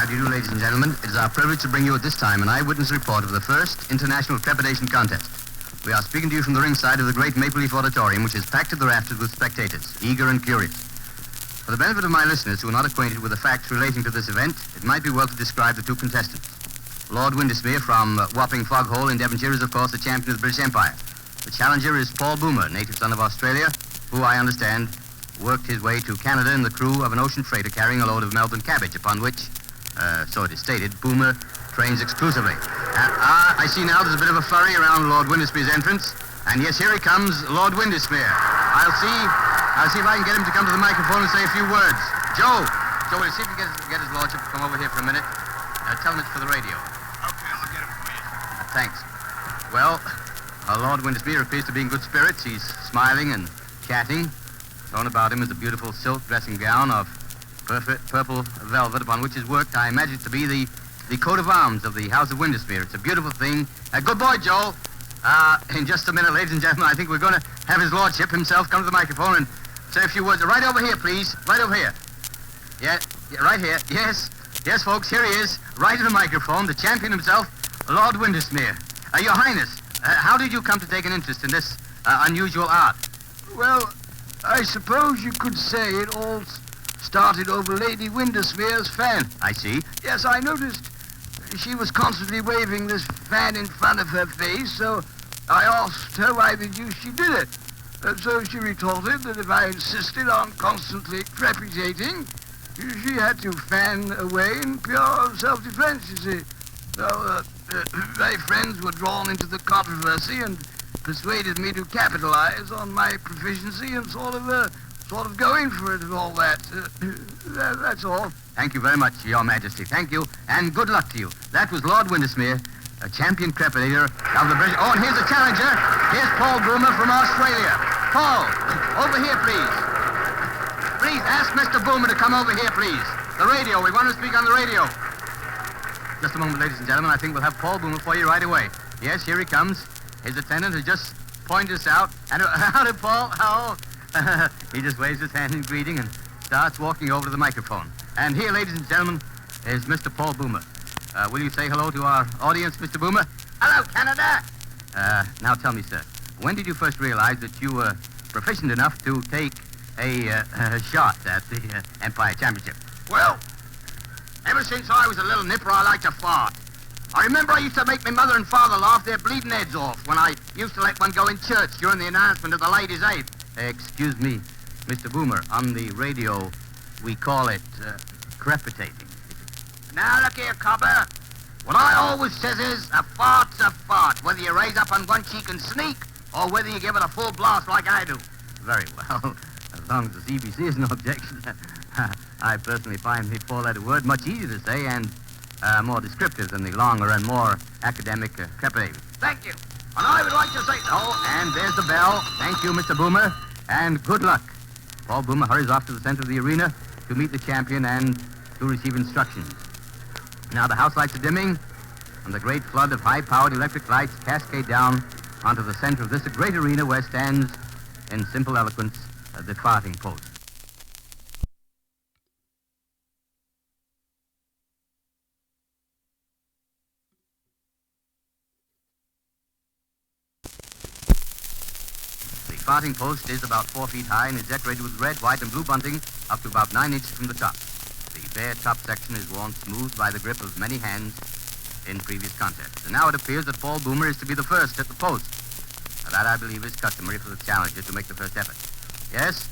do you do, ladies and gentlemen? It is our privilege to bring you at this time an eyewitness report of the first International Crepitation Contest. We are speaking to you from the ringside of the great Maple Leaf Auditorium, which is packed to the rafters with spectators, eager and curious. For the benefit of my listeners who are not acquainted with the facts relating to this event, it might be well to describe the two contestants. Lord Windermere from Wapping Foghole in Devonshire is, of course, the champion of the British Empire. The challenger is Paul Boomer, native son of Australia, who, I understand, worked his way to Canada in the crew of an ocean freighter carrying a load of Melbourne cabbage, upon which, so it is stated, Boomer trains exclusively. I see now there's a bit of a flurry around Lord Windermere's entrance, and yes, here he comes, Lord Windermere. I'll see if I can get him to come to the microphone and say a few words. Joe, will you see if you can get his lordship to come over here for a minute? Tell him it's for the radio. Okay, I'll get him for you. Thanks. Well, Lord Windermere appears to be in good spirits. He's smiling and chatting. Thrown about him is a beautiful silk dressing gown of perfect purple velvet, upon which is worked, I imagine it to be the coat of arms of the House of Windermere. It's a beautiful thing. Good boy, Joel. In just a minute, ladies and gentlemen, I think we're going to have his lordship himself come to the microphone and say a few words. Right over here, please. Right over here. Yeah, right here. Yes, folks, here he is, right in the microphone, the champion himself, Lord Windermere. Your Highness, how did you come to take an interest in this unusual art? Well, I suppose you could say it all started over Lady Windermere's fan. I see. Yes, I noticed she was constantly waving this fan in front of her face, so I asked her why the deuce she did it. So she retorted that if I insisted on constantly crepitating, she had to fan away in pure self-defense, you see. So my friends were drawn into the controversy and persuaded me to capitalize on my proficiency and sort of going for it and all that. That's all. Thank you very much, Your Majesty. Thank you, and good luck to you. That was Lord Windermere, a champion crepitator of the British... Oh, and here's a challenger. Here's Paul Boomer from Australia. Paul, over here, please. Please, ask Mr. Boomer to come over here, please. The radio. We want to speak on the radio. Just a moment, ladies and gentlemen. I think we'll have Paul Boomer for you right away. Yes, here he comes. His attendant has just pointed us out. And howdy, Paul. How? He just waves his hand in greeting and starts walking over to the microphone. And here, ladies and gentlemen, is Mr. Paul Boomer. Will you say hello to our audience, Mr. Boomer? Hello, Canada. Now tell me, sir, when did you first realize that you were proficient enough to take a shot at the Empire Championship? Well, ever since I was a little nipper, I liked to fart. I remember I used to make my mother and father laugh their bleeding heads off when I used to let one go in church during the announcement of the ladies' aid. Excuse me, Mr. Boomer, on the radio, we call it crepitating. Now, look here, copper. What I always says is, a fart's a fart, whether you raise up on one cheek and sneak, or whether you give it a full blast like I do. Very well. As long as the CBC is no objection. I personally find the four-letter word much easier to say and more descriptive than the longer and more academic crepitating. Thank you. And I would like to say... Oh, and there's the bell. Thank you, Mr. Boomer, and good luck. Paul Boomer hurries off to the center of the arena to meet the champion and to receive instructions. Now the house lights are dimming, and the great flood of high-powered electric lights cascade down onto the center of this great arena where stands, in simple eloquence, the farting post. The farting post is about 4 feet high and is decorated with red, white, and blue bunting up to about 9 inches from the top. The bare top section is worn smooth by the grip of many hands in previous contests. And now it appears that Paul Boomer is to be the first at the post. Now that, I believe, is customary for the challenger to make the first effort. Yes,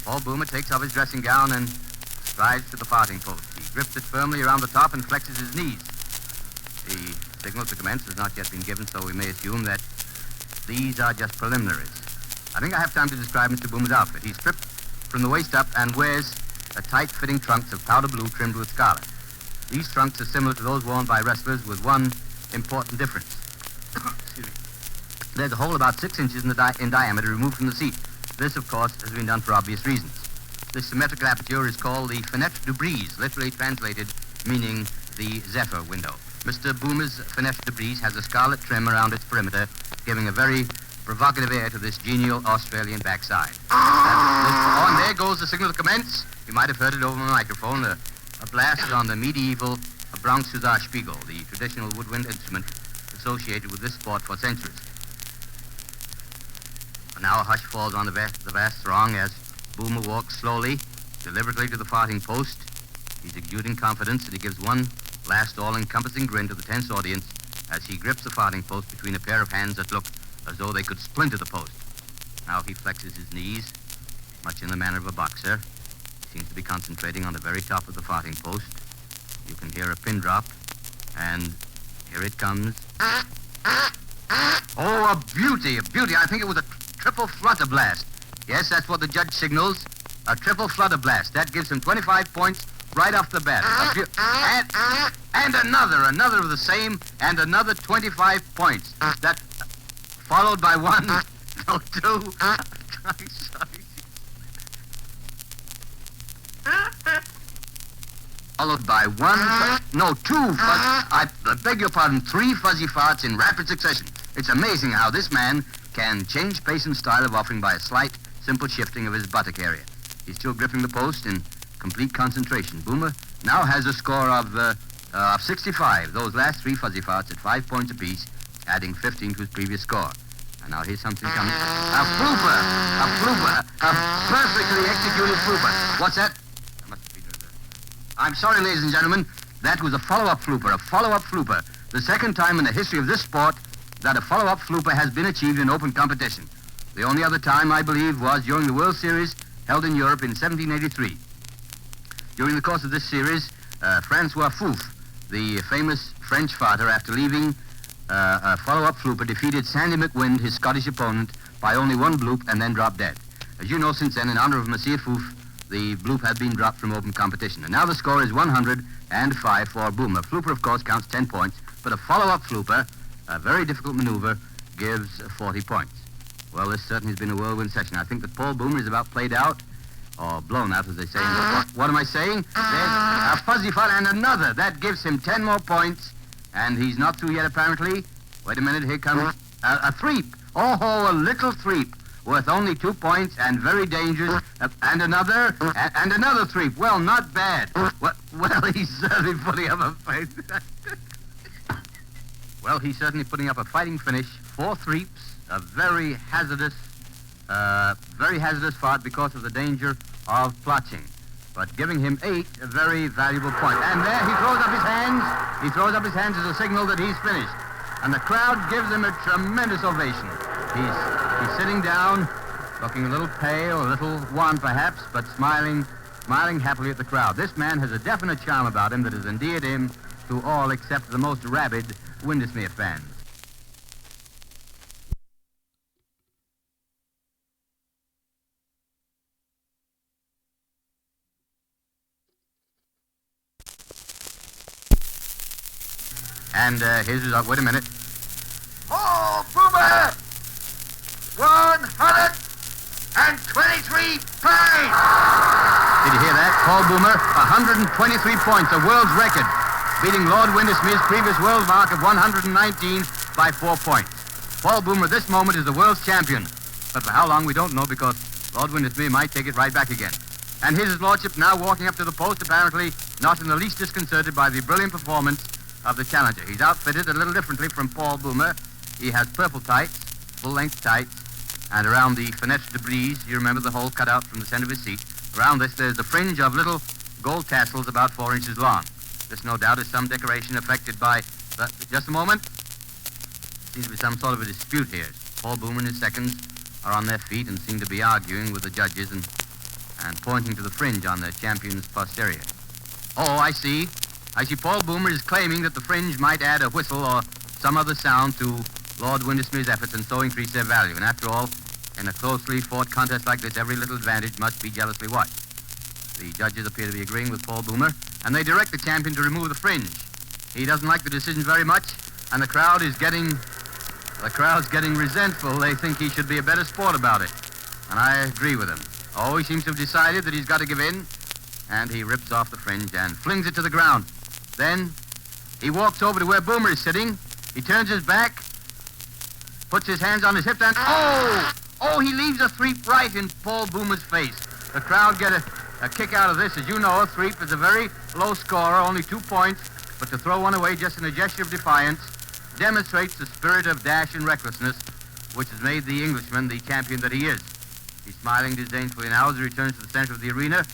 Paul Boomer takes off his dressing gown and strides to the farting post. He grips it firmly around the top and flexes his knees. The signal to commence has not yet been given, so we may assume that these are just preliminaries. I think I have time to describe Mr. Boomer's outfit. He's stripped from the waist up and wears tight-fitting trunks of powder blue trimmed with scarlet. These trunks are similar to those worn by wrestlers with one important difference. Excuse me. There's a hole about 6 inches in diameter removed from the seat. This, of course, has been done for obvious reasons. This symmetrical aperture is called the fenêtre de brise, literally translated meaning the zephyr window. Mr. Boomer's fenêtre de brise has a scarlet trim around its perimeter, giving a very provocative air to this genial Australian backside. Oh, and there goes the signal to commence. You might have heard it over the microphone, a blast on the medieval a Bronx Spiegel, the traditional woodwind instrument associated with this sport for centuries. And now a hush falls on the vast throng as Boomer walks slowly, deliberately to the farthing post. He's exuding confidence, and he gives one last all-encompassing grin to the tense audience as he grips the farthing post between a pair of hands that look as though they could splinter the post. Now he flexes his knees, much in the manner of a boxer. He seems to be concentrating on the very top of the farthing post. You can hear a pin drop, and here it comes. Oh, a beauty, a beauty. I think it was a triple flutter blast. Yes, that's what the judge signals. A triple flutter blast. That gives him 25 points right off the bat. And another of the same, and another 25 points. That followed by one, no, two. Sorry. Followed by I beg your pardon, 3 fuzzy farts in rapid succession. It's amazing how this man can change pace and style of offering by a slight, simple shifting of his buttock area. He's still gripping the post in complete concentration. Boomer now has a score of 65. Those last 3 fuzzy farts at 5 points apiece, adding 15 to his previous score. And now here's something coming. A flooper, a perfectly executed flooper. What's that? I'm sorry, ladies and gentlemen. That was a follow-up flooper. The second time in the history of this sport that a follow-up flooper has been achieved in open competition. The only other time, I believe, was during the World Series held in Europe in 1783. During the course of this series, Francois Fouf, the famous French farter, after leaving a follow-up flooper, defeated Sandy McWind, his Scottish opponent, by only 1 bloop and then dropped dead. As you know, since then, in honor of Monsieur Fouf, the bloop had been dropped from open competition. And now the score is 105 for Boomer. Flooper, of course, counts 10 points, but a follow-up flooper, a very difficult maneuver, gives 40 points. Well, this certainly has been a whirlwind session. I think that Paul Boomer is about played out, or blown out, as they say. What am I saying? There's a fuzzy fart and another. That gives him 10 more points, and he's not through yet, apparently. Wait a minute, here comes a threep. Oh, a little threep, worth only 2 points and very dangerous. And another threep. Well, not bad. Well, he's certainly putting up a fight. Well, he's certainly putting up a fighting finish. 4 threeps, a very hazardous fart because of the danger of plotching. But giving him 8, a very valuable point. And there he throws up his hands. He throws up his hands as a signal that he's finished. And the crowd gives him a tremendous ovation. He's sitting down, looking a little pale, a little wan perhaps, but smiling happily at the crowd. This man has a definite charm about him that has endeared him to all except the most rabid Windesmere fans. And here's the result. Wait a minute. Oh, Boomer! 123 points! Did you hear that? Paul Boomer, 123 points, a world's record, beating Lord Windesmere's previous world mark of 119 by 4 points. Paul Boomer, at this moment, is the world's champion. But for how long, we don't know, because Lord Windesmere might take it right back again. And here's his lordship now walking up to the post, apparently not in the least disconcerted by the brilliant performance of the challenger. He's outfitted a little differently from Paul Boomer. He has purple tights, full-length tights, and around the fenêtre de brise, you remember the hole cut out from the center of his seat, around this there's a fringe of little gold tassels about 4 inches long. This, no doubt, is some decoration affected by... just a moment. Seems to be some sort of a dispute here. Paul Boomer and his seconds are on their feet and seem to be arguing with the judges and pointing to the fringe on the champion's posterior. Oh, I see. Paul Boomer is claiming that the fringe might add a whistle or some other sound to Lord Windesmere's efforts and so increase their value. And after all, in a closely fought contest like this, every little advantage must be jealously watched. The judges appear to be agreeing with Paul Boomer, and they direct the champion to remove the fringe. He doesn't like the decision very much, and the crowd's getting resentful. They think he should be a better sport about it. And I agree with him. Oh, he seems to have decided that he's got to give in, and he rips off the fringe and flings it to the ground. Then he walks over to where Boomer is sitting. He turns his back, puts his hands on his hips, and oh, he leaves a threep right in Paul Boomer's face. The crowd get a kick out of this. As you know, a threep is a very low scorer, only 2 points but to throw one away just in a gesture of defiance demonstrates the spirit of dash and recklessness which has made the Englishman the champion that he is. He's smiling disdainfully now as he returns to the center of the arena.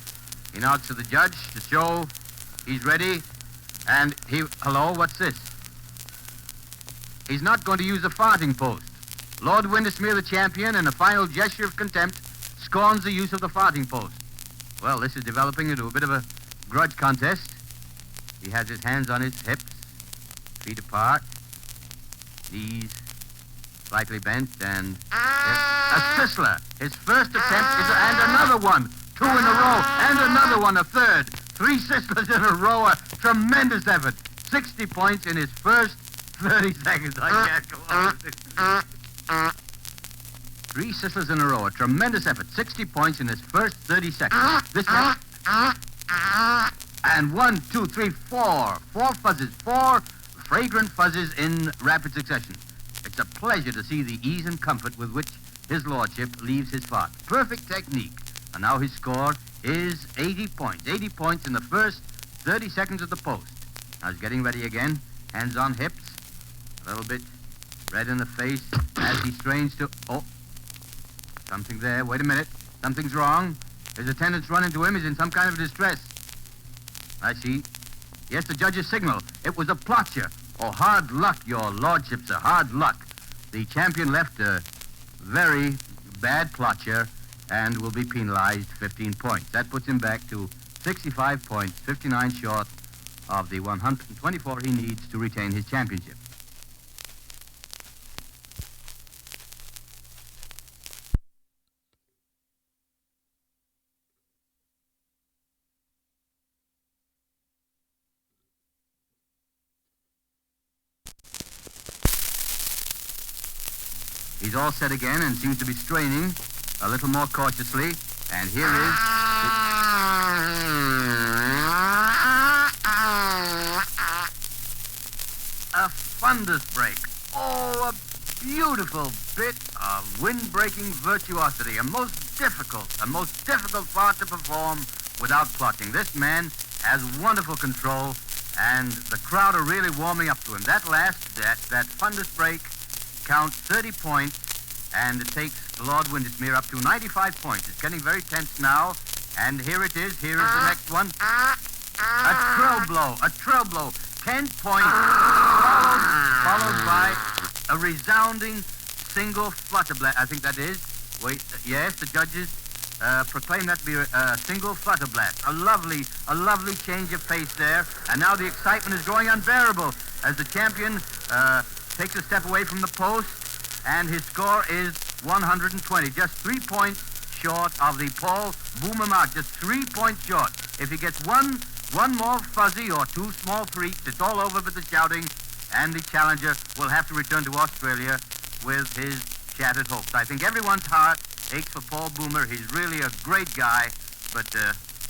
He nods to the judge to show he's ready, and hello, what's this? He's not going to use a farting post. Lord Windermere, the champion, in a final gesture of contempt, scorns the use of the farting post. Well, this is developing into a bit of a grudge contest. He has his hands on his hips, feet apart, knees slightly bent, and a sizzler. His first attempt is, and another one, 2 in a row, and another one, a third. 3 sizzlers in a row, a tremendous effort. 60 points in his first 30 seconds. I can't go on with it. 3 sizzlers in a row, a tremendous effort. 60 points in his first 30 seconds. This man. And 1, 2, 3, 4. 4 fuzzes. 4 fragrant fuzzes in rapid succession. It's a pleasure to see the ease and comfort with which his lordship leaves his fart. Perfect technique. And now his score is 80 points. 80 points in the first 30 seconds of the post. Now he's getting ready again. Hands on hips. A little bit red in the face as he strains to... Oh, something there. Wait a minute. Something's wrong. His attendants run into him. He's in some kind of distress. I see. Yes, the judge's signal. It was a plotcher. Oh, hard luck, your lordship, sir. Hard luck. The champion left a very bad plotcher and will be penalized 15 points. That puts him back to 65 points, 59 short of the 124 he needs to retain his championship. He's all set again and seems to be straining a little more cautiously. And here is... a fundus break. Oh, a beautiful bit of wind-breaking virtuosity. A most difficult part to perform without plotting. This man has wonderful control, and the crowd are really warming up to him. That fundus break counts 30 points, and it takes Lord Windermere up to 95 points. It's getting very tense now, and here it is. Here is the next one. A trill blow. 10 points, followed by a resounding single flutter blast. I think that is. Wait, yes, the judges proclaim that to be a single flutter blast. A lovely change of pace there, and now the excitement is growing unbearable as the champion takes a step away from the post, and his score is 120, just 3 points short of the Paul Boomer mark, just 3 points short. If he gets one more fuzzy or 2 small freaks, it's all over with the shouting, and the challenger will have to return to Australia with his shattered hopes. I think everyone's heart aches for Paul Boomer. He's really a great guy, but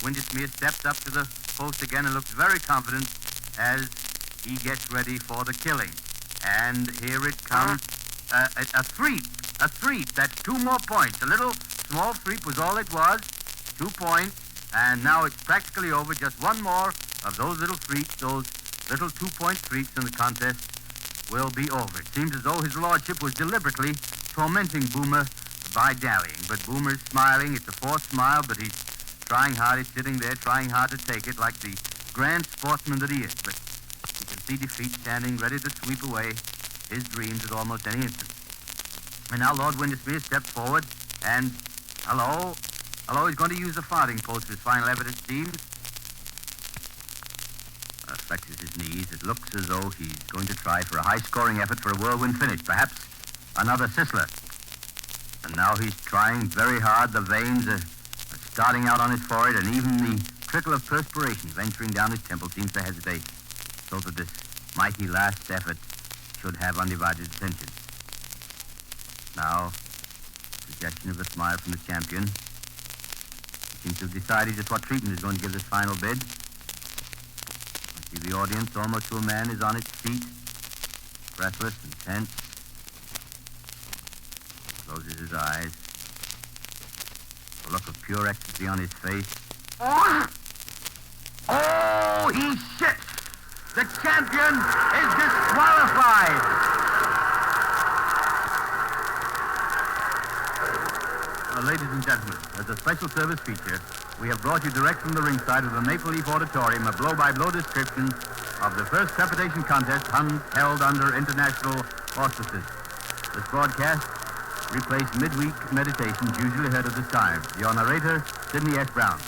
Windermere steps up to the post again and looks very confident as he gets ready for the killing. And here it comes, a threep. That's 2 more points. A little small threep was all it was, 2 points, and now it's practically over. Just 1 more of those little threeps, those little 2-point threeps, and the contest will be over. It seems as though his lordship was deliberately tormenting Boomer by dallying, but Boomer's smiling. It's a forced smile, but he's trying hard. He's sitting there trying hard to take it like the grand sportsman that he is, but you can see defeat standing ready to sweep away his dreams at almost any instant. And now Lord Windermere steps forward, and hello, he's going to use the farting post for his final effort, it seems. Flexes his knees. It looks as though he's going to try for a high-scoring effort for a whirlwind finish, perhaps another sizzler. And now he's trying very hard. The veins are starting out on his forehead, and even the trickle of perspiration venturing down his temple seems to hesitate, so that this mighty last effort should have undivided attention. Now, suggestion of a smile from the champion. He seems to have decided just what treatment is going to give this final bid. I see the audience, almost to a man, is on its feet, breathless and tense. Closes his eyes. A look of pure ecstasy on his face. Oh, he shits! The champion is disqualified. Ladies and gentlemen, as a special service feature, we have brought you direct from the ringside of the Maple Leaf Auditorium a blow-by-blow description of the first Crepitation Contest held under international auspices. This broadcast replaced midweek meditations usually heard at this time. Your narrator, Sidney S. Brown.